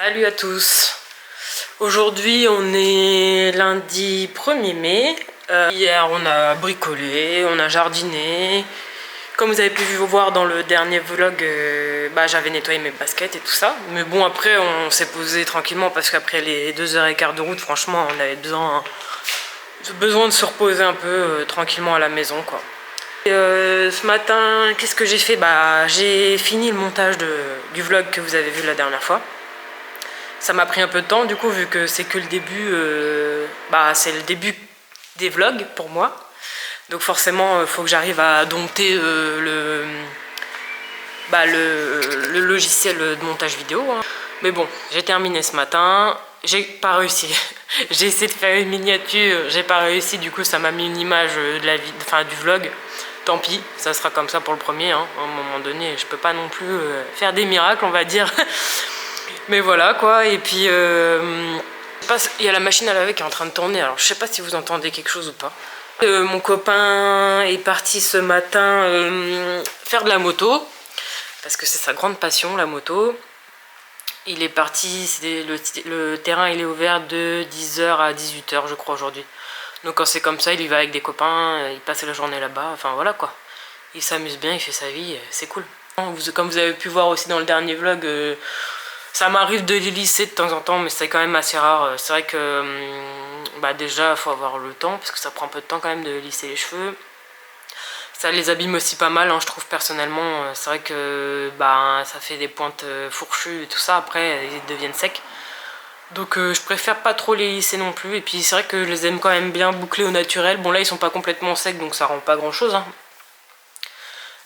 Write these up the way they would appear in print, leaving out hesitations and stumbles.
Salut à tous. Aujourd'hui on est lundi 1er mai. Hier on a bricolé, on a jardiné. Comme vous avez pu voir dans le dernier vlog, j'avais nettoyé mes baskets et tout ça. Mais bon, après on s'est posé tranquillement parce qu'après les 2h15 de route, franchement on avait besoin de se reposer un peu tranquillement à la maison quoi. Ce matin, qu'est-ce que j'ai fait? J'ai fini le montage du vlog que vous avez vu la dernière fois. Ça m'a pris un peu de temps du coup, vu que c'est que le début, c'est le début des vlogs pour moi. Donc forcément, il faut que j'arrive à dompter le logiciel de montage vidéo. Hein. Mais bon, j'ai terminé ce matin, j'ai pas réussi. J'ai essayé de faire une miniature, j'ai pas réussi, du coup ça m'a mis une image du vlog. Tant pis, ça sera comme ça pour le premier. Hein. À un moment donné, je peux pas non plus faire des miracles, on va dire. Mais voilà quoi, et puis il y a la machine à laver qui est en train de tourner, alors je sais pas si vous entendez quelque chose ou pas. Mon copain est parti ce matin faire de la moto, parce que c'est sa grande passion la moto. Il est parti, le terrain il est ouvert de 10h à 18h je crois aujourd'hui. Donc quand c'est comme ça, il y va avec des copains, il passe la journée là-bas, enfin voilà quoi. Il s'amuse bien, il fait sa vie, c'est cool. Comme vous avez pu voir aussi dans le dernier vlog, ça m'arrive de les lisser de temps en temps, mais c'est quand même assez rare. C'est vrai que déjà, il faut avoir le temps, parce que ça prend un peu de temps quand même de lisser les cheveux. Ça les abîme aussi pas mal, hein, je trouve personnellement. C'est vrai que ça fait des pointes fourchues et tout ça, après ils deviennent secs. Donc je préfère pas trop les lisser non plus. Et puis c'est vrai que je les aime quand même bien bouclés au naturel. Bon là ils sont pas complètement secs, donc ça rend pas grand chose. Hein.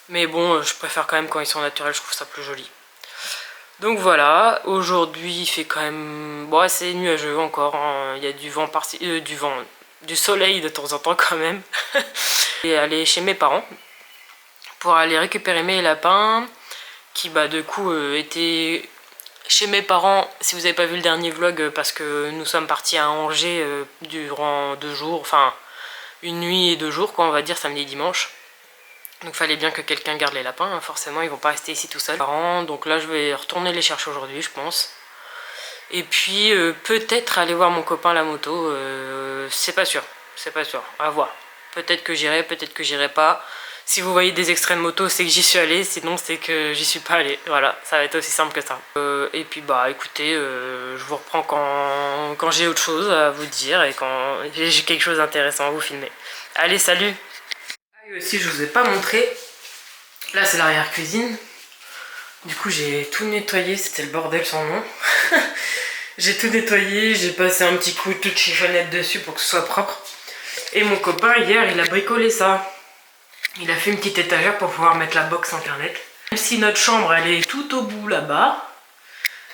Mais bon, je préfère quand même quand ils sont naturels, je trouve ça plus joli. Donc voilà, aujourd'hui il fait quand même... Bon, c'est nuageux encore, hein. Il y a du vent du soleil de temps en temps quand même. Et aller chez mes parents pour aller récupérer mes lapins qui de coup étaient chez mes parents, si vous n'avez pas vu le dernier vlog, parce que nous sommes partis à Angers durant 2 jours, enfin une nuit et 2 jours quoi, on va dire, samedi et dimanche. Donc fallait bien que quelqu'un garde les lapins, hein. Forcément ils vont pas rester ici tout seuls. Donc là je vais retourner les chercher aujourd'hui je pense. Et puis peut-être aller voir mon copain la moto, c'est pas sûr, à voir. Peut-être que j'irai, peut-être que j'irai pas. Si vous voyez des extraits de moto, c'est que j'y suis allée, sinon c'est que j'y suis pas allée. Voilà, ça va être aussi simple que ça. Et puis écoutez, je vous reprends quand j'ai autre chose à vous dire et quand j'ai quelque chose d'intéressant à vous filmer. Allez, salut! Et aussi, je vous ai pas montré. Là, c'est l'arrière-cuisine. Du coup, j'ai tout nettoyé. C'était le bordel sans nom. J'ai tout nettoyé. J'ai passé un petit coup de toute chiffonnette dessus pour que ce soit propre. Et mon copain, hier, il a bricolé ça. Il a fait une petite étagère pour pouvoir mettre la box internet. Même si notre chambre, elle est tout au bout là-bas,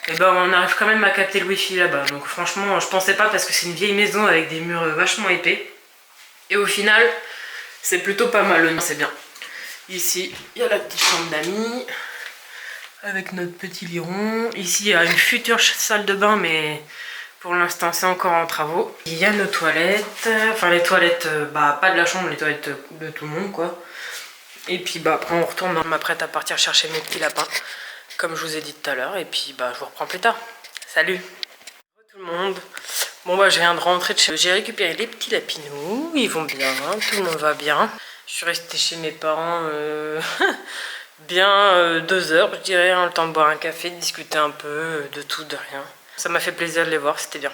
et on arrive quand même à capter le wifi là-bas. Donc franchement, je pensais pas parce que c'est une vieille maison avec des murs vachement épais. Et au final... c'est plutôt pas mal, c'est bien. Ici, il y a la petite chambre d'amis avec notre petit lit rond. Ici, il y a une future salle de bain, mais pour l'instant, c'est encore en travaux. Il y a nos toilettes, enfin les toilettes, pas de la chambre, les toilettes de tout le monde, quoi. Et puis, après, on retourne, on m'apprête à partir chercher mes petits lapins, comme je vous ai dit tout à l'heure. Et puis, je vous reprends plus tard. Salut! Bonjour tout le monde! Bon je viens de rentrer de chez... J'ai récupéré les petits lapinous, ils vont bien, tout le monde va bien. Je suis restée chez mes parents bien 2 heures, je dirais, hein, le temps de boire un café, de discuter un peu, de tout, de rien. Ça m'a fait plaisir de les voir, c'était bien.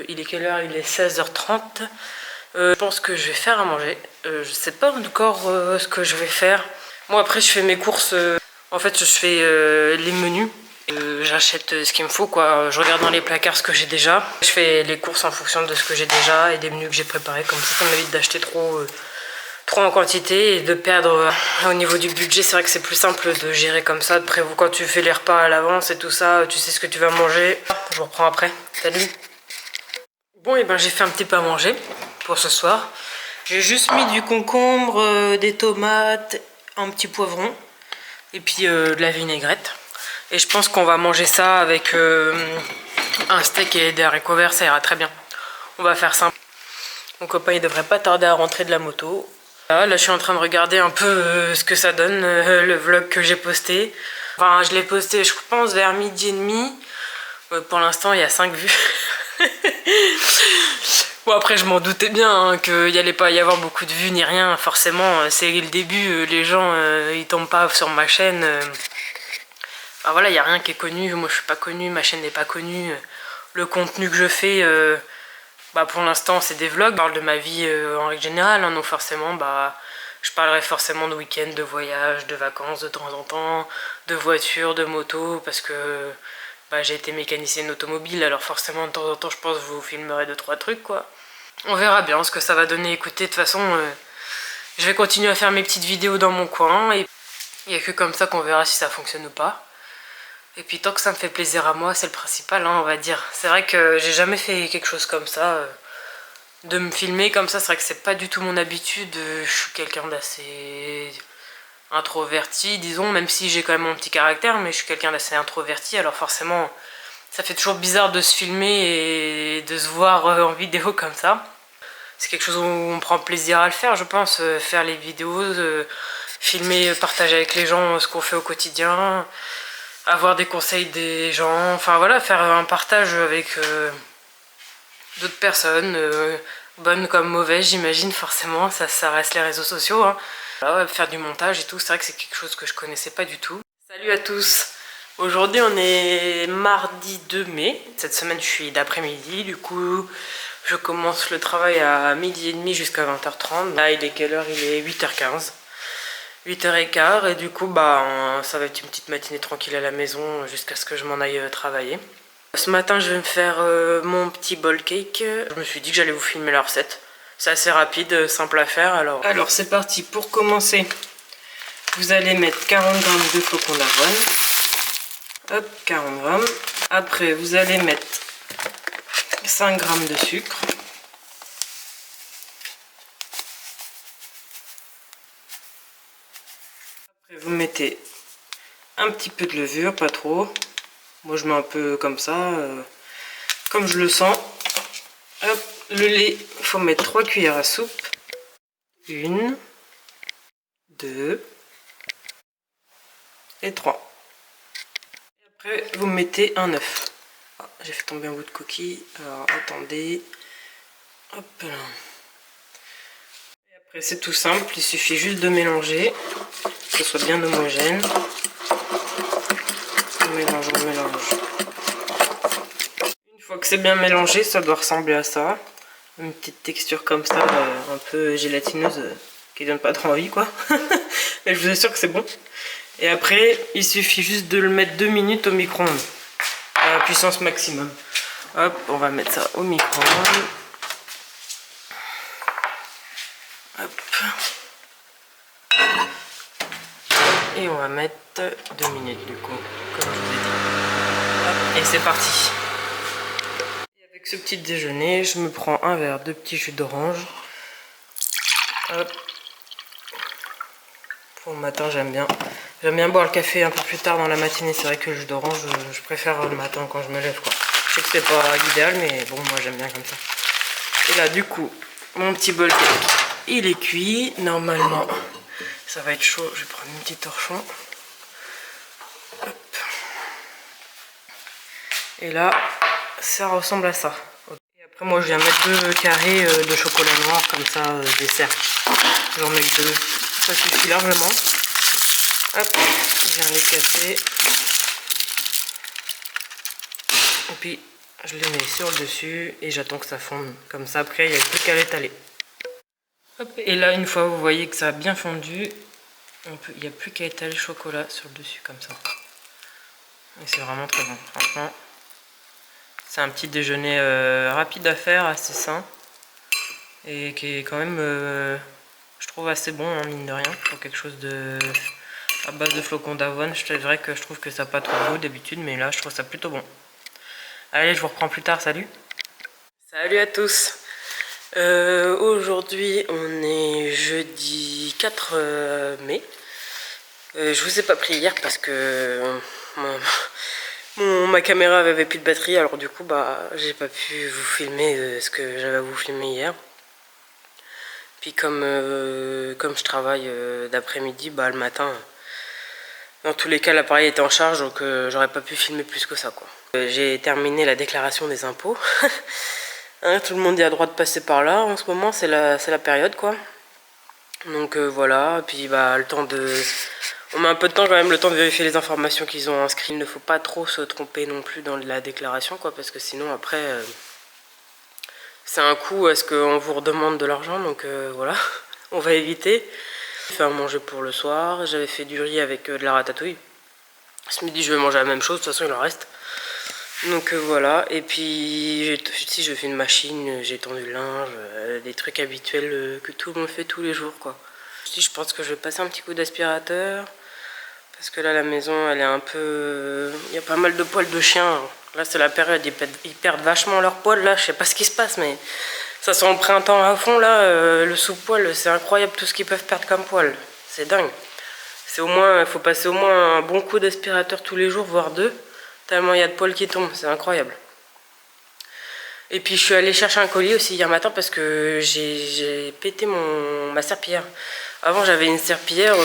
Il est quelle heure? Il est 16h30. Je pense que je vais faire à manger. Je sais pas encore ce que je vais faire. Moi après je fais mes courses, en fait je fais les menus. J'achète ce qu'il me faut quoi, je regarde dans les placards ce que j'ai déjà. Je fais les courses en fonction de ce que j'ai déjà et des menus que j'ai préparés, comme ça m'évite d'acheter trop en quantité et de perdre au niveau du budget. C'est vrai que c'est plus simple de gérer comme ça, de prévoir quand tu fais les repas à l'avance et tout ça, tu sais ce que tu vas manger. Je vous reprends après, salut. Bon j'ai fait un petit peu à manger pour ce soir. J'ai juste mis du concombre, des tomates, un petit poivron et puis de la vinaigrette. Et je pense qu'on va manger ça avec un steak et des haricots verts, ça ira très bien. On va faire simple. Mon copain il devrait pas tarder à rentrer de la moto. Là je suis en train de regarder un peu ce que ça donne, le vlog que j'ai posté. Enfin je l'ai posté je pense vers 12h30. Pour l'instant, il y a 5 vues. Bon, après, je m'en doutais bien hein, qu'il n'y allait pas y avoir beaucoup de vues ni rien. Forcément, c'est le début. Les gens, ils tombent pas sur ma chaîne. Enfin voilà, il n'y a rien qui est connu. Moi, je suis pas connue. Ma chaîne n'est pas connue. Le contenu que je fais, bah, pour l'instant, c'est des vlogs. Je parle de ma vie en règle générale. Hein, donc forcément, bah, je parlerai forcément de week-end, de voyage, de vacances de temps en temps, de voitures, de motos, parce que bah, j'ai été mécanicienne automobile, alors forcément de temps en temps je pense que je vous filmerai 2-3 trucs quoi. On verra bien ce que ça va donner. Écoutez, de toute façon, je vais continuer à faire mes petites vidéos dans mon coin, et il n'y a que comme ça qu'on verra si ça fonctionne ou pas. Et puis tant que ça me fait plaisir à moi, c'est le principal, hein, on va dire. C'est vrai que j'ai jamais fait quelque chose comme ça. De me filmer comme ça, c'est vrai que c'est pas du tout mon habitude. Je suis quelqu'un d'assez introverti, disons, même si j'ai quand même mon petit caractère, mais je suis quelqu'un d'assez introverti, alors forcément, ça fait toujours bizarre de se filmer et de se voir en vidéo comme ça. C'est quelque chose où on prend plaisir à le faire, je pense, faire les vidéos, filmer, partager avec les gens ce qu'on fait au quotidien, avoir des conseils des gens, enfin voilà, faire un partage avec d'autres personnes, bonnes comme mauvaises, j'imagine, forcément, ça reste les réseaux sociaux. Hein. Voilà, faire du montage et tout, c'est vrai que c'est quelque chose que je connaissais pas du tout. Salut à tous! Aujourd'hui, on est mardi 2 mai. Cette semaine, je suis d'après-midi, du coup, je commence le travail à 12h30 jusqu'à 20h30. Là, il est quelle heure? Il est 8h15. 8h15, et du coup, bah, ça va être une petite matinée tranquille à la maison jusqu'à ce que je m'en aille travailler. Ce matin, je vais me faire mon petit bowl cake. Je me suis dit que j'allais vous filmer la recette. C'est assez rapide, simple à faire. Alors c'est parti. Pour commencer, vous allez mettre 40 g de flocons d'avoine. Hop, 40 g. Après, vous allez mettre 5 g de sucre. Après, vous mettez un petit peu de levure, pas trop. Moi, je mets un peu comme ça, comme je le sens. Hop, le lait, il faut mettre 3 cuillères à soupe. 1, 2 et 3. Et après, vous mettez un œuf. Ah, j'ai fait tomber un bout de coquille. Alors, attendez. Hop là. Et après, c'est tout simple. Il suffit juste de mélanger. Que ce soit bien homogène. On mélange, on mélange. Une fois que c'est bien mélangé, ça doit ressembler à ça. Une petite texture comme ça, un peu gélatineuse, qui donne pas trop envie quoi. Mais je vous assure que c'est bon. Et après, il suffit juste de le mettre 2 minutes au micro-ondes, à la puissance maximum. Hop, on va mettre ça au micro-ondes. Hop. Et on va mettre 2 minutes du coup, comme je vous ai dit. Hop, et c'est parti. Avec ce petit déjeuner, je me prends un verre de petit jus d'orange. Hop. Pour le matin, j'aime bien. J'aime bien boire le café un peu plus tard dans la matinée. C'est vrai que le jus d'orange, je préfère le matin quand je me lève, quoi. Je sais que c'est pas l'idéal, mais bon, moi j'aime bien comme ça. Et là, du coup, mon petit bol cake, il est cuit. Normalement, ça va être chaud. Je vais prendre une petite torchon. Hop. Et là, ça ressemble à ça. Et après, moi, je viens mettre 2 carrés de chocolat noir, comme ça, dessert. J'en mets 2. Ça suffit largement. Hop, je viens les casser. Et puis, je les mets sur le dessus et j'attends que ça fonde. Comme ça, après, il n'y a plus qu'à l'étaler. Hop, et là, une fois vous voyez que ça a bien fondu, il n'y a plus qu'à étaler le chocolat sur le dessus, comme ça. Et c'est vraiment très bon, franchement. C'est un petit déjeuner rapide à faire, assez sain. Et qui est quand même, je trouve, assez bon, hein, mine de rien, pour quelque chose à base de flocons d'avoine. C'est vrai que je trouve que ça n'a pas trop de goût d'habitude, mais là, je trouve ça plutôt bon. Allez, je vous reprends plus tard, salut! Salut à tous! Aujourd'hui, on est jeudi 4 mai. Je vous ai pas pris hier parce que ma caméra avait plus de batterie, alors du coup, bah, j'ai pas pu vous filmer ce que j'avais à vous filmer hier. Puis comme je travaille d'après-midi, bah, le matin, dans tous les cas, l'appareil était en charge, donc j'aurais pas pu filmer plus que ça, quoi. J'ai terminé la déclaration des impôts. Hein, tout le monde y a droit de passer par là en ce moment, c'est la période quoi. Donc voilà, et puis bah le temps de... On met un peu de temps quand même, le temps de vérifier les informations qu'ils ont inscrites. Il ne faut pas trop se tromper non plus dans la déclaration quoi, parce que sinon après c'est un coup à ce qu'on vous redemande de l'argent, donc voilà, on va éviter. J'ai fait à manger pour le soir, j'avais fait du riz avec de la ratatouille. Ce midi je vais manger la même chose, de toute façon il en reste. Donc voilà, et puis si je fais une machine, j'ai tendu le linge, des trucs habituels que tout le monde fait tous les jours quoi. Je pense que je vais passer un petit coup d'aspirateur, parce que là la maison elle est un peu... Il y a pas mal de poils de chien. Là c'est la période, ils perdent vachement leurs poils là, je sais pas ce qui se passe mais... Ça sent le printemps à fond là, le sous-poil, c'est incroyable tout ce qu'ils peuvent perdre comme poil. C'est dingue. C'est au moins, il faut passer au moins un bon coup d'aspirateur tous les jours, voire deux. Tellement il y a de poils qui tombent, c'est incroyable. Et puis je suis allée chercher un collier aussi hier matin parce que j'ai pété ma serpillière. Avant j'avais une serpillière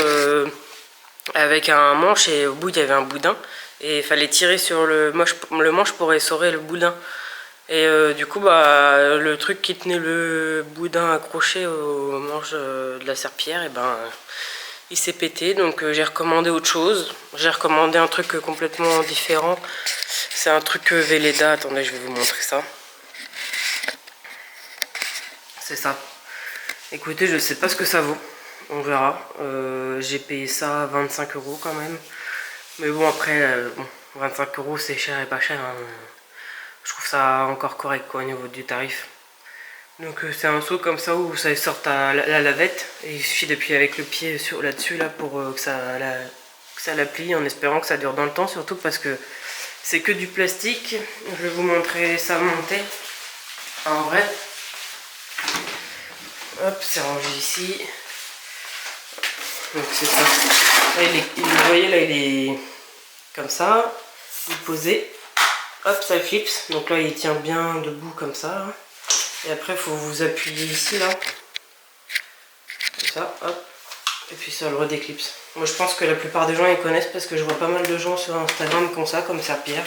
avec un manche et au bout il y avait un boudin. Et il fallait tirer sur le manche pour essorer le boudin. Et du coup bah le truc qui tenait le boudin accroché au manche de la serpillière, et ben il s'est pété, donc j'ai recommandé autre chose. J'ai recommandé un truc complètement différent. C'est un truc Velleda. Attendez, je vais vous montrer ça. C'est ça. Écoutez, je sais pas ce que ça vaut. On verra. J'ai payé ça 25 € quand même. Mais bon, après, bon, 25 € c'est cher et pas cher. Hein. Je trouve ça encore correct quoi, au niveau du tarif. Donc c'est un seau comme ça où ça sort à la lavette et il suffit d'appuyer avec le pied là-dessus là pour que ça la plie, en espérant que ça dure dans le temps, surtout parce que c'est que du plastique. Je vais vous montrer ça monter en vrai. Hop, c'est rangé ici. Donc c'est ça. Là, vous voyez là il est comme ça, il est posé. Hop, ça clipse. Donc là il tient bien debout comme ça. Et après, il faut vous appuyer ici, là. Comme ça, hop. Et puis ça le redéclipse. Moi, je pense que la plupart des gens, ils connaissent parce que je vois pas mal de gens sur Instagram comme ça, comme serpillière.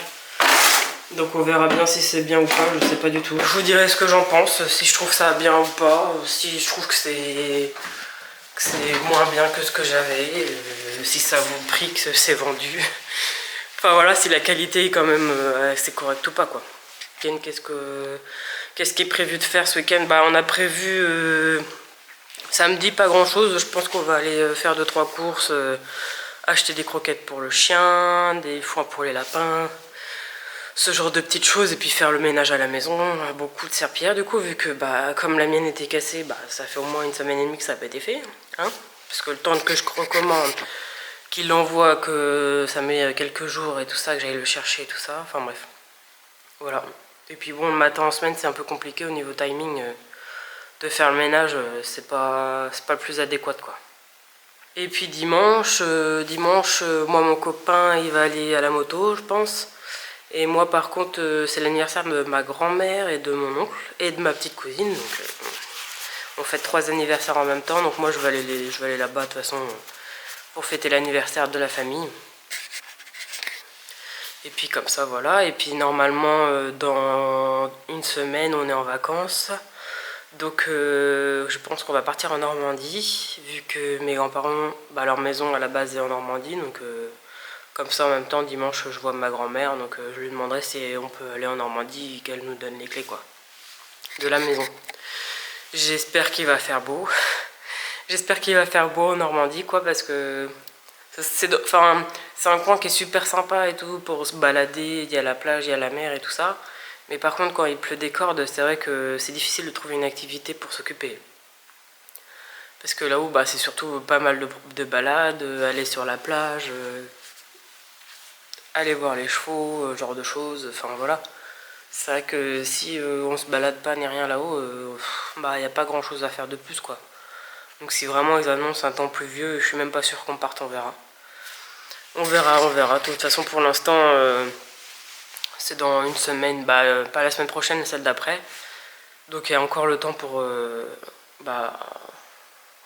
Donc on verra bien si c'est bien ou pas, je sais pas du tout. Je vous dirai ce que j'en pense, si je trouve ça bien ou pas, si je trouve que c'est moins bien que ce que j'avais, si ça vaut le prix que c'est vendu. Enfin voilà, si la qualité est quand même assez correcte ou pas, quoi. Qu'est-ce qui est prévu de faire ce week-end? Bah, on a prévu samedi pas grand chose. Je pense qu'on va aller faire 2-3 courses, acheter des croquettes pour le chien, des foins pour les lapins, ce genre de petites choses, et puis faire le ménage à la maison. Beaucoup de serpillères du coup, vu que bah, comme la mienne était cassée, bah, ça fait au moins 1 semaine et demie que ça n'a pas été fait. Hein, parce que le temps que je recommande, qu'il l'envoie, que ça met quelques jours et tout ça, que j'aille le chercher et tout ça. Enfin bref. Voilà. Et puis bon, le matin en semaine, c'est un peu compliqué au niveau timing. De faire le ménage, c'est pas le plus adéquat, quoi. Et puis dimanche, moi, mon copain, il va aller à la moto, je pense. Et moi, par contre, c'est l'anniversaire de ma grand-mère et de mon oncle et de ma petite cousine. Donc, on fait 3 anniversaires en même temps. Donc moi, je vais aller là-bas, de toute façon, pour fêter l'anniversaire de la famille. Et puis comme ça, voilà. Et puis normalement, dans 1 semaine, on est en vacances. Donc je pense qu'on va partir en Normandie, vu que mes grands-parents, bah, leur maison à la base est en Normandie. Donc comme ça, en même temps, dimanche, je vois ma grand-mère. Donc je lui demanderai si on peut aller en Normandie, qu'elle nous donne les clés, quoi, de la maison. J'espère qu'il va faire beau. J'espère qu'il va faire beau en Normandie, quoi, parce que... c'est un coin qui est super sympa et tout pour se balader, il y a la plage, il y a la mer et tout ça. Mais par contre quand il pleut des cordes, c'est vrai que c'est difficile de trouver une activité pour s'occuper. Parce que là-haut bah, c'est surtout pas mal de balades, aller sur la plage, aller voir les chevaux, genre de choses, enfin voilà. C'est vrai que si on se balade pas ni rien là-haut, bah il n'y a pas grand chose à faire de plus, quoi. Donc si vraiment ils annoncent un temps pluvieux, je suis même pas sûr qu'on parte, on verra. On verra, on verra. De toute façon, pour l'instant, c'est dans 1 semaine, bah, pas la semaine prochaine, mais celle d'après. Donc il y a encore le temps pour bah,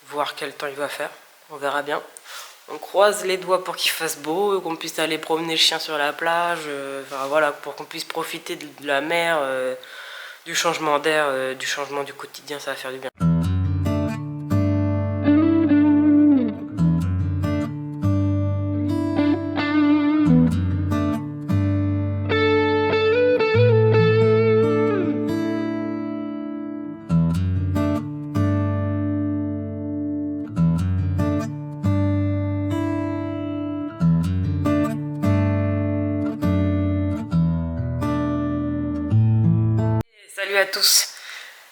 voir quel temps il va faire. On verra bien. On croise les doigts pour qu'il fasse beau, qu'on puisse aller promener le chien sur la plage, enfin voilà, pour qu'on puisse profiter de la mer, du changement d'air, du changement du quotidien, ça va faire du bien. Salut à tous.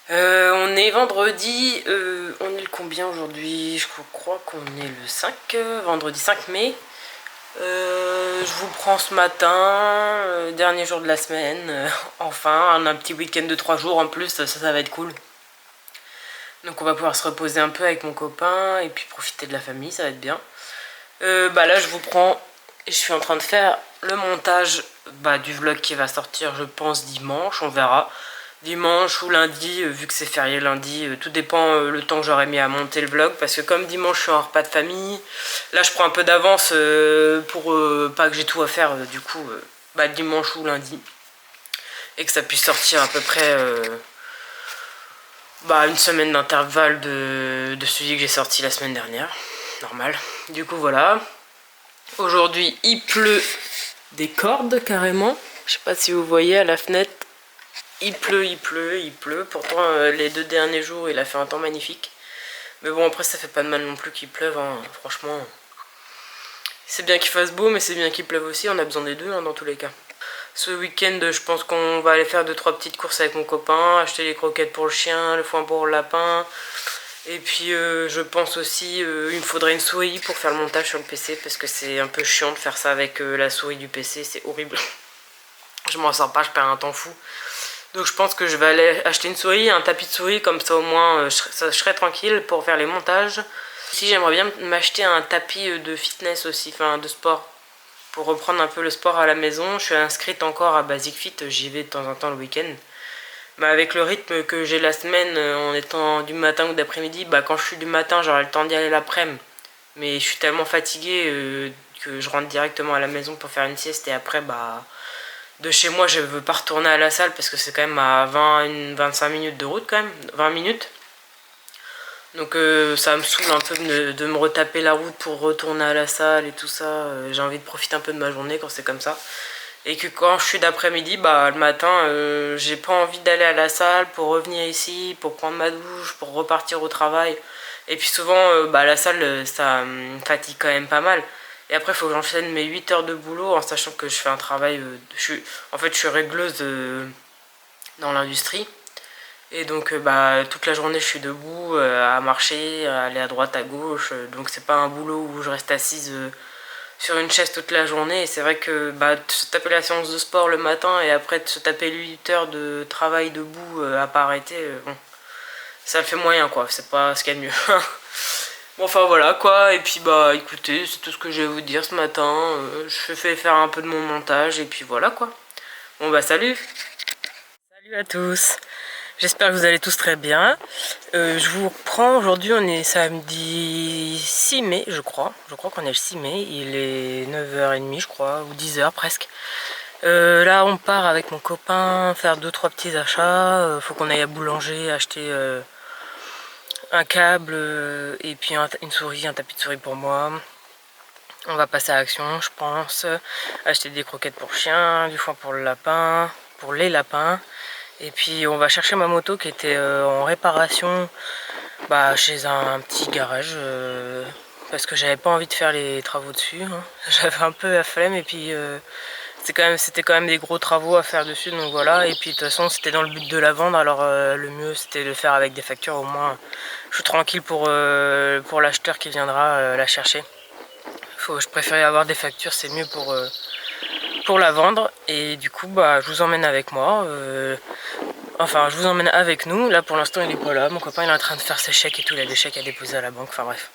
On est vendredi, on est le combien aujourd'hui? Je crois qu'on est le 5, vendredi 5 mai. Je vous prends ce matin, dernier jour de la semaine, enfin, on a un petit week-end de 3 jours en plus, ça va être cool. Donc on va pouvoir se reposer un peu avec mon copain et puis profiter de la famille, ça va être bien. Là je vous prends, je suis en train de faire le montage du vlog qui va sortir je pense dimanche, on verra. Dimanche ou lundi, vu que c'est férié lundi, tout dépend le temps que j'aurai mis à monter le vlog. Parce que comme dimanche je suis en repas de famille, là je prends un peu d'avance pour pas que j'ai tout à faire du coup dimanche ou lundi. Et que ça puisse sortir à peu près une semaine d'intervalle de celui que j'ai sorti la semaine dernière. Normal. Du coup voilà. Aujourd'hui il pleut des cordes carrément. Je sais pas si vous voyez à la fenêtre. Il pleut, il pleut, il pleut. Pourtant, les 2 derniers jours, il a fait un temps magnifique. Mais bon, après, ça fait pas de mal non plus qu'il pleuve. Hein. Franchement, c'est bien qu'il fasse beau, mais c'est bien qu'il pleuve aussi. On a besoin des deux, dans tous les cas. Ce week-end, je pense qu'on va aller faire 2-3 petites courses avec mon copain. Acheter les croquettes pour le chien, le foin pour le lapin. Et puis, je pense aussi, il me faudrait une souris pour faire le montage sur le PC. Parce que c'est un peu chiant de faire ça avec la souris du PC. C'est horrible. Je m'en sors pas, je perds un temps fou. Donc je pense que je vais aller acheter une souris, un tapis de souris, comme ça au moins je serai tranquille pour faire les montages. Si j'aimerais bien m'acheter un tapis de fitness aussi, enfin de sport, pour reprendre un peu le sport à la maison. Je suis inscrite encore à Basic Fit, j'y vais de temps en temps le week-end. Mais avec le rythme que j'ai la semaine, en étant du matin ou d'après-midi, quand je suis du matin j'aurai le temps d'y aller l'après-midi. Mais je suis tellement fatiguée que je rentre directement à la maison pour faire une sieste et après de chez moi je veux pas retourner à la salle parce que c'est quand même à 25 minutes de route quand même, 20 minutes. Donc ça me saoule un peu de me retaper la route pour retourner à la salle et tout ça. J'ai envie de profiter un peu de ma journée quand c'est comme ça. Et que quand je suis d'après-midi, le matin, j'ai pas envie d'aller à la salle pour revenir ici, pour prendre ma douche, pour repartir au travail. Et puis souvent, la salle, ça me fatigue quand même pas mal. Et après, il faut que j'enchaîne mes 8 heures de boulot en sachant que je fais un travail... je suis régleuse dans l'industrie. Et donc, toute la journée, je suis debout, à marcher, à aller à droite, à gauche. Donc, c'est pas un boulot où je reste assise sur une chaise toute la journée. Et c'est vrai que de se taper la séance de sport le matin et après de se taper 8 heures de travail debout à pas arrêter, bon, ça fait moyen quoi, c'est pas ce qu'il y a de mieux. Bon, enfin voilà quoi, et puis écoutez, c'est tout ce que j'ai à vous dire ce matin. Je fais faire un peu de mon montage et puis voilà quoi. Bon salut. Salut à tous. J'espère que vous allez tous très bien. Je vous reprends, aujourd'hui on est samedi 6 mai je crois. Je crois qu'on est le 6 mai, il est 9h30 je crois, ou 10h presque. Là on part avec mon copain faire 2-3 petits achats. Faut qu'on aille à Boulanger acheter un câble et puis une souris, un tapis de souris pour moi. On va passer à Action je pense. Acheter des croquettes pour chien, du foin pour le lapin, pour les lapins. Et puis on va chercher ma moto qui était en réparation chez un petit garage parce que j'avais pas envie de faire les travaux dessus. Hein. J'avais un peu la flemme et puis c'était quand même des gros travaux à faire dessus, donc voilà. Et puis de toute façon c'était dans le but de la vendre, alors le mieux c'était de le faire avec des factures, au moins je suis tranquille pour l'acheteur qui viendra la chercher. Je préférais avoir des factures, c'est mieux pour la vendre. Et du coup je vous emmène avec moi, enfin je vous emmène avec nous. Là pour l'instant il est pas là, mon copain il est en train de faire ses chèques et tout, il a des chèques à déposer à la banque, enfin bref.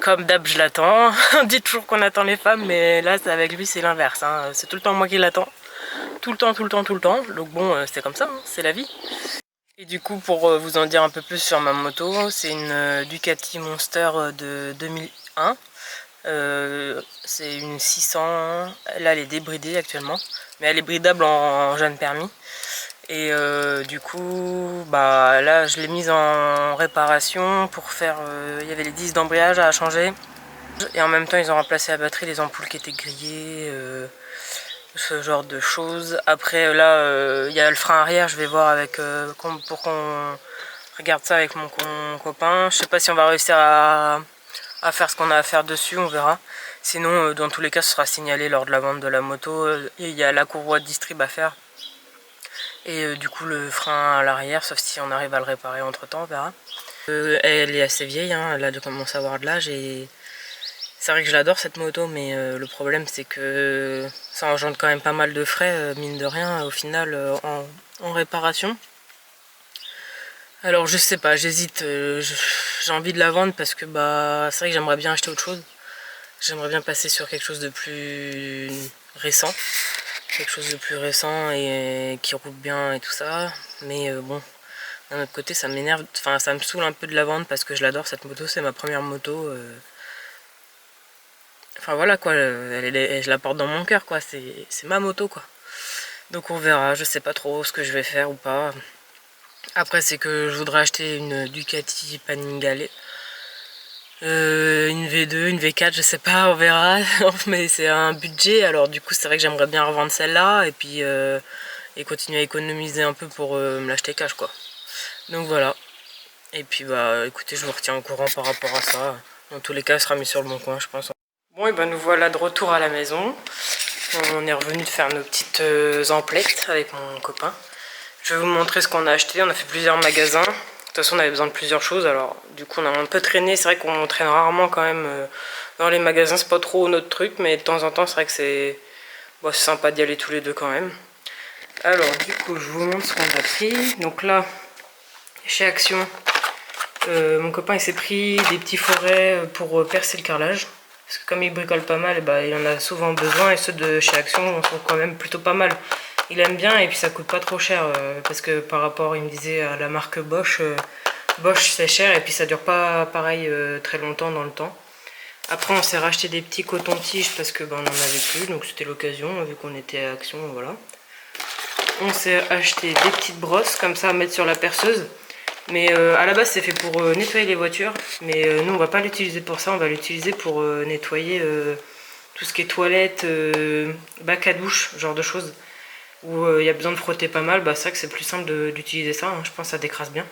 Comme d'hab je l'attends, on dit toujours qu'on attend les femmes mais là avec lui c'est l'inverse, hein. C'est tout le temps moi qui l'attends, tout le temps, donc bon c'est comme ça, hein. C'est la vie. Et du coup pour vous en dire un peu plus sur ma moto, c'est une Ducati Monster de 2001. C'est une 600, là elle est débridée actuellement, mais elle est bridable en jeune permis. Et du coup, bah là je l'ai mise en réparation pour faire, il y avait les 10 d'embrayage à changer. Et en même temps ils ont remplacé la batterie, les ampoules qui étaient grillées, ce genre de choses. Après là, il y a le frein arrière, je vais voir avec pour qu'on regarde ça avec mon copain. Je sais pas si on va réussir à faire ce qu'on a à faire dessus, on verra. Sinon, dans tous les cas, ce sera signalé lors de la vente de la moto. Il y a la courroie de distrib à faire. Et du coup, le frein à l'arrière, sauf si on arrive à le réparer entre temps, on verra. Elle est assez vieille, hein, elle a de commencer à avoir de l'âge. Et c'est vrai que je l'adore cette moto, mais le problème c'est que ça engendre quand même pas mal de frais, mine de rien, au final, en réparation. Alors je sais pas, j'hésite, j'ai envie de la vendre parce que bah c'est vrai que j'aimerais bien acheter autre chose. J'aimerais bien passer sur quelque chose de plus récent. Quelque chose de plus récent et qui roule bien et tout ça. Mais bon, d'un autre côté ça m'énerve, enfin ça me saoule un peu de la vendre parce que je l'adore cette moto, c'est ma première moto. Enfin voilà quoi, je la porte dans mon cœur quoi, c'est ma moto quoi. Donc on verra, je sais pas trop ce que je vais faire ou pas. Après c'est que je voudrais acheter une Ducati Panigale. Une V2, une V4, je sais pas, on verra. Mais c'est un budget, alors du coup c'est vrai que j'aimerais bien revendre celle-là et puis et continuer à économiser un peu pour me l'acheter cash quoi. Donc voilà. Et puis bah écoutez, je vous retiens au courant par rapport à ça. Dans tous les cas, ce sera mis sur le bon coin, je pense. Bon et ben nous voilà de retour à la maison. On est revenu de faire nos petites emplettes avec mon copain. Je vais vous montrer ce qu'on a acheté, on a fait plusieurs magasins. De toute façon on avait besoin de plusieurs choses, alors du coup on a un peu traîné. C'est vrai qu'on traîne rarement quand même dans les magasins, c'est pas trop notre truc, mais de temps en temps c'est vrai que c'est bon, sympa d'y aller tous les deux quand même. Alors du coup je vous montre ce qu'on a pris. Donc là, chez Action, mon copain il s'est pris des petits forets pour percer le carrelage. Parce que comme il bricole pas mal, bah, il en a souvent besoin, et ceux de chez Action sont quand même plutôt pas mal. Il aime bien et puis ça coûte pas trop cher parce que par rapport, il me disait, à la marque Bosch, Bosch c'est cher et puis ça dure pas pareil très longtemps dans le temps. Après on s'est racheté des petits cotons-tiges parce que bah, on en avait plus, donc c'était l'occasion vu qu'on était à Action, voilà. On s'est acheté des petites brosses comme ça à mettre sur la perceuse. Mais à la base c'est fait pour nettoyer les voitures, mais nous on va pas l'utiliser pour ça, on va l'utiliser pour nettoyer tout ce qui est toilette, bac à douche, ce genre de choses. Où il y a besoin de frotter pas mal, bah c'est vrai que c'est plus simple d'utiliser ça, hein. Je pense que ça décrase bien.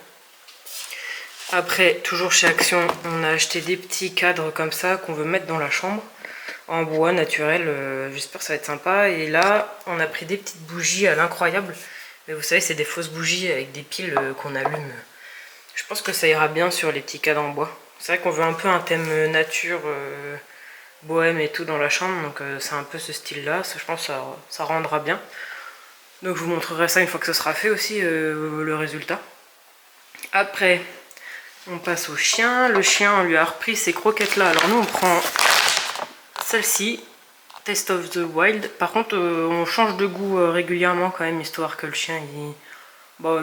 Après, toujours chez Action, on a acheté des petits cadres comme ça qu'on veut mettre dans la chambre, en bois naturel, j'espère que ça va être sympa. Et là, on a pris des petites bougies à l'incroyable, mais vous savez c'est des fausses bougies avec des piles qu'on allume. Je pense que ça ira bien sur les petits cadres en bois. C'est vrai qu'on veut un peu un thème nature, bohème et tout dans la chambre, donc c'est un peu ce style là, je pense que ça rendra bien. Donc je vous montrerai ça une fois que ce sera fait aussi, le résultat. Après, on passe au chien. Le chien, on lui a repris ces croquettes là. Alors nous on prend celle-ci, Taste of the Wild. Par contre on change de goût régulièrement quand même, histoire que le chien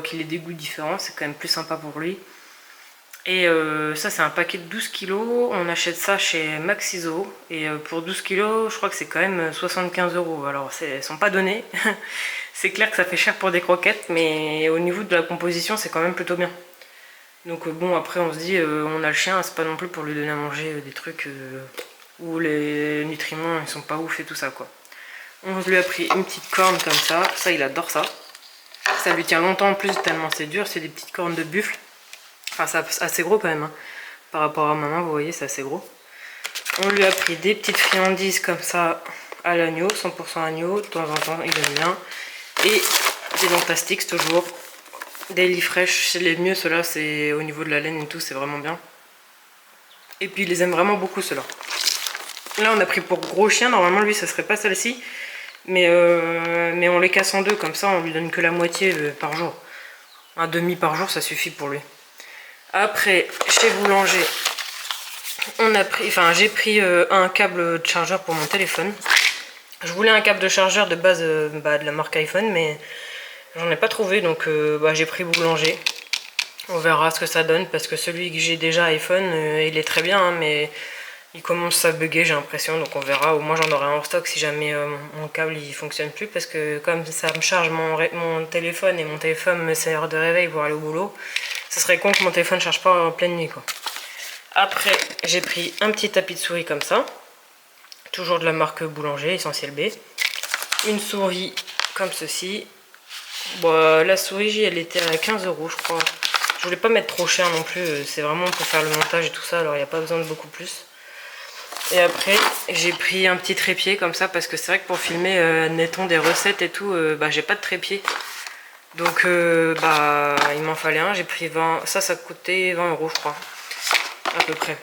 qu'il ait des goûts différents, c'est quand même plus sympa pour lui. Et ça c'est un paquet de 12 kg, on achète ça chez Maxiso, et pour 12 kg je crois que c'est quand même 75 €. Alors elles sont pas données, c'est clair que ça fait cher pour des croquettes, mais au niveau de la composition c'est quand même plutôt bien. Donc bon, après on se dit, on a le chien, c'est pas non plus pour lui donner à manger des trucs où les nutriments ils sont pas ouf et tout ça quoi. On lui a pris une petite corne comme ça il adore ça. Ça lui tient longtemps en plus tellement c'est dur, c'est des petites cornes de buffle. Enfin c'est assez gros quand même, hein. Par rapport à maman, vous voyez c'est assez gros. On lui a pris des petites friandises comme ça à l'agneau, 100% agneau, de temps en temps il aime bien. Et des Dentastix toujours. Des lits fraîches, c'est les mieux ceux-là, c'est au niveau de la laine et tout, c'est vraiment bien. Et puis il les aime vraiment beaucoup ceux-là. Là on a pris pour gros chien, normalement lui ça serait pas celle-ci. Mais on les casse en deux, comme ça on lui donne que la moitié par jour. Un demi par jour ça suffit pour lui. Après, chez Boulanger, j'ai pris un câble de chargeur pour mon téléphone. Je voulais un câble de chargeur de base de la marque iPhone, mais j'en ai pas trouvé, donc j'ai pris Boulanger. On verra ce que ça donne, parce que celui que j'ai déjà iPhone, il est très bien, hein, mais Il commence à bugger, j'ai l'impression, donc on verra. Au moins j'en aurai un en stock si jamais mon câble il fonctionne plus, parce que comme ça me charge mon téléphone et mon téléphone me sert de réveil pour aller au boulot, ce serait con que mon téléphone ne charge pas en pleine nuit, quoi. Après, j'ai pris un petit tapis de souris comme ça, toujours de la marque Boulanger, Essentiel B. Une souris comme ceci. Bon, la souris, elle était à 15 €, je crois. Je voulais pas mettre trop cher non plus, c'est vraiment pour faire le montage et tout ça, alors il n'y a pas besoin de beaucoup plus. Et après, j'ai pris un petit trépied comme ça, parce que c'est vrai que pour filmer, admettons, des recettes et tout, bah j'ai pas de trépied. Donc, bah, il m'en fallait un, j'ai pris 20, ça coûtait 20 € je crois, à peu près.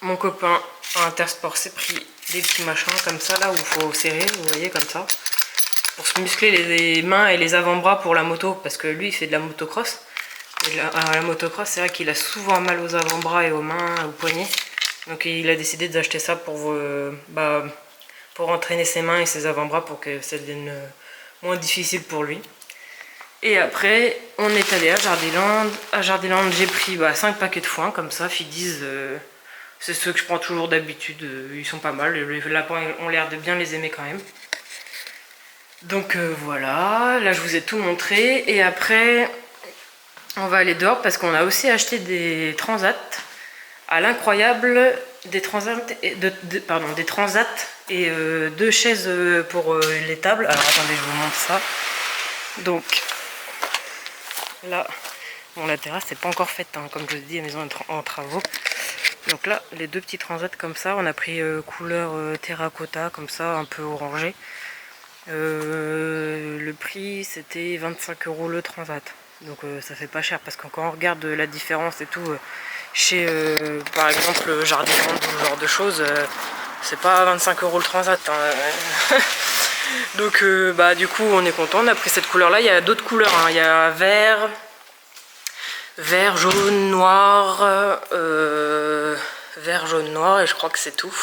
Mon copain à Intersport s'est pris des petits machins comme ça, là où il faut serrer, vous voyez, comme ça. Pour se muscler les mains et les avant-bras pour la moto, parce que lui il fait de la motocross. Et la motocross, c'est vrai qu'il a souvent mal aux avant-bras et aux mains, aux poignets. Donc il a décidé d'acheter ça pour entraîner ses mains et ses avant-bras, pour que ça devienne moins difficile pour lui. Et après, on est allé à Jardiland. À Jardiland, j'ai pris 5 paquets de foin, comme ça, Fidis. C'est ceux que je prends toujours d'habitude, ils sont pas mal. Les lapins ont l'air de bien les aimer quand même. Donc voilà, là je vous ai tout montré. Et après, on va aller dehors parce qu'on a aussi acheté des transats à l'incroyable, des transats et, des transats et 2 chaises pour les tables. Alors attendez, je vous montre ça. Donc là, bon, la terrasse n'est pas encore faite, hein, comme je vous dis, la maison est en travaux. Donc là, les 2 petits transats comme ça, on a pris couleur terracotta, comme ça, un peu orangé. Le prix c'était 25 € le transat, donc ça fait pas cher, parce que quand on regarde la différence et tout chez par exemple Jardiland ou ce genre de choses, c'est pas 25 € le transat, hein. Donc bah du coup on est content, on a pris cette couleur là. Il y a d'autres couleurs, hein. Il y a vert, jaune, noir, vert, jaune, noir, et je crois que c'est tout.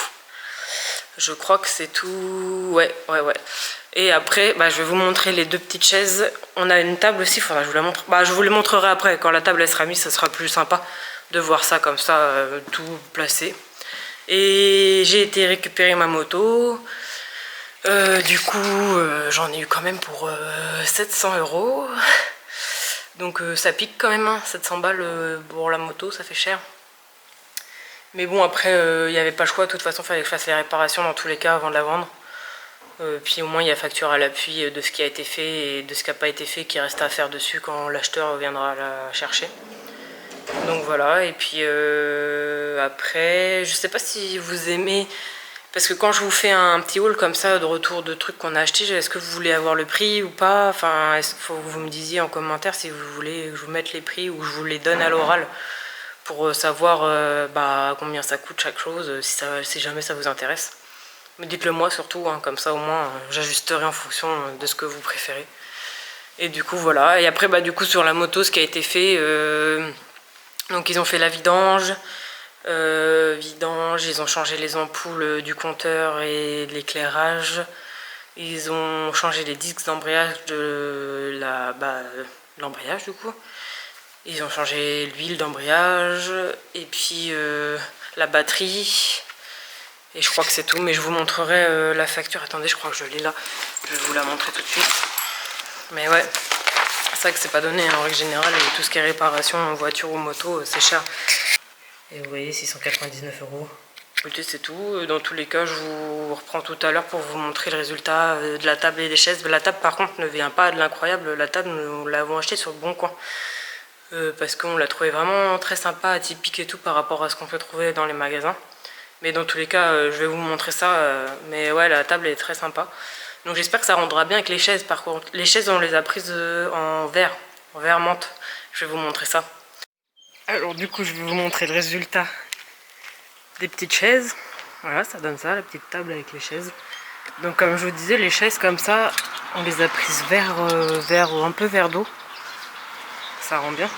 Je crois que c'est tout. Ouais. Et après, je vais vous montrer les 2 petites chaises. On a une table aussi, faudra que je vous la montre. Je vous les montrerai après. Quand la table elle sera mise, ça sera plus sympa de voir ça comme ça, tout placé. Et j'ai été récupérer ma moto. Du coup, j'en ai eu quand même pour 700 €. Donc ça pique quand même, hein, 700 balles pour la moto, ça fait cher. Mais bon, après, il n'y avait pas le choix. De toute façon, il fallait que je fasse les réparations dans tous les cas avant de la vendre. Puis au moins, il y a facture à l'appui de ce qui a été fait et de ce qui n'a pas été fait, qui reste à faire dessus quand l'acheteur viendra la chercher. Donc voilà. Et puis après, je sais pas si vous aimez... Parce que quand je vous fais un petit haul comme ça, de retour de trucs qu'on a achetés, est-ce que vous voulez avoir le prix ou pas? Enfin, est-ce qu'il faut que vous me disiez en commentaire si vous voulez que je vous mette les prix ou que je vous les donne à l'oral, pour savoir combien ça coûte chaque chose, si jamais ça vous intéresse. Mais dites-le moi surtout, hein, comme ça au moins j'ajusterai en fonction de ce que vous préférez. Et du coup voilà, et après du coup sur la moto, ce qui a été fait, donc ils ont fait la vidange, ils ont changé les ampoules du compteur et de l'éclairage, ils ont changé les disques d'embrayage de l'embrayage du coup. Ils ont changé l'huile d'embrayage et puis la batterie. Et je crois que c'est tout, mais je vous montrerai la facture. Attendez, je crois que je l'ai là. Je vais vous la montrer tout de suite. Mais ouais, c'est vrai que c'est pas donné, hein, en règle générale. Tout ce qui est réparation en voiture ou moto, c'est cher. Et vous voyez, 699 €. Écoutez, c'est tout. Dans tous les cas, je vous reprends tout à l'heure pour vous montrer le résultat de la table et des chaises. La table, par contre, ne vient pas de l'incroyable. La table, nous l'avons achetée sur le Bon Coin. Parce qu'on l'a trouvé vraiment très sympa, atypique et tout par rapport à ce qu'on peut trouver dans les magasins. Mais dans tous les cas, je vais vous montrer ça. Mais ouais, la table est très sympa. Donc j'espère que ça rendra bien avec les chaises. Par contre, les chaises, on les a prises en verre menthe. Je vais vous montrer ça. Alors du coup, je vais vous montrer le résultat des petites chaises. Voilà, ça donne ça, la petite table avec les chaises. Donc comme je vous disais, les chaises comme ça, on les a prises un peu vert d'eau. Ça rend bien.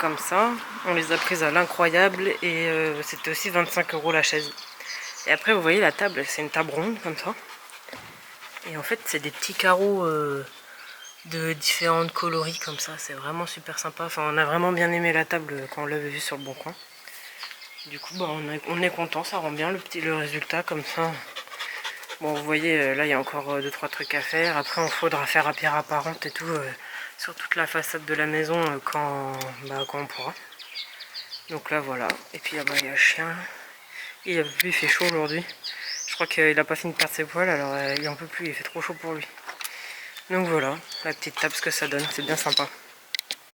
Comme ça. On les a prises à l'incroyable et c'était aussi 25 € la chaise. Et après, vous voyez la table, c'est une table ronde comme ça. Et en fait, c'est des petits carreaux de différentes coloris comme ça. C'est vraiment super sympa. Enfin, on a vraiment bien aimé la table quand on l'avait vue sur le Bon Coin. Du coup, bah, on est content, ça rend bien le résultat comme ça. Bon, vous voyez, là, il y a encore 2-3 trucs à faire. Après, il faudra faire à pierre apparente et tout sur toute la façade de la maison quand on pourra. Donc là, voilà. Et puis là-bas, il y a le chien. Il fait chaud aujourd'hui. Je crois qu'il n'a pas fini de perdre ses poils, alors il en peut plus, il fait trop chaud pour lui. Donc voilà, la petite table, ce que ça donne, c'est bien sympa.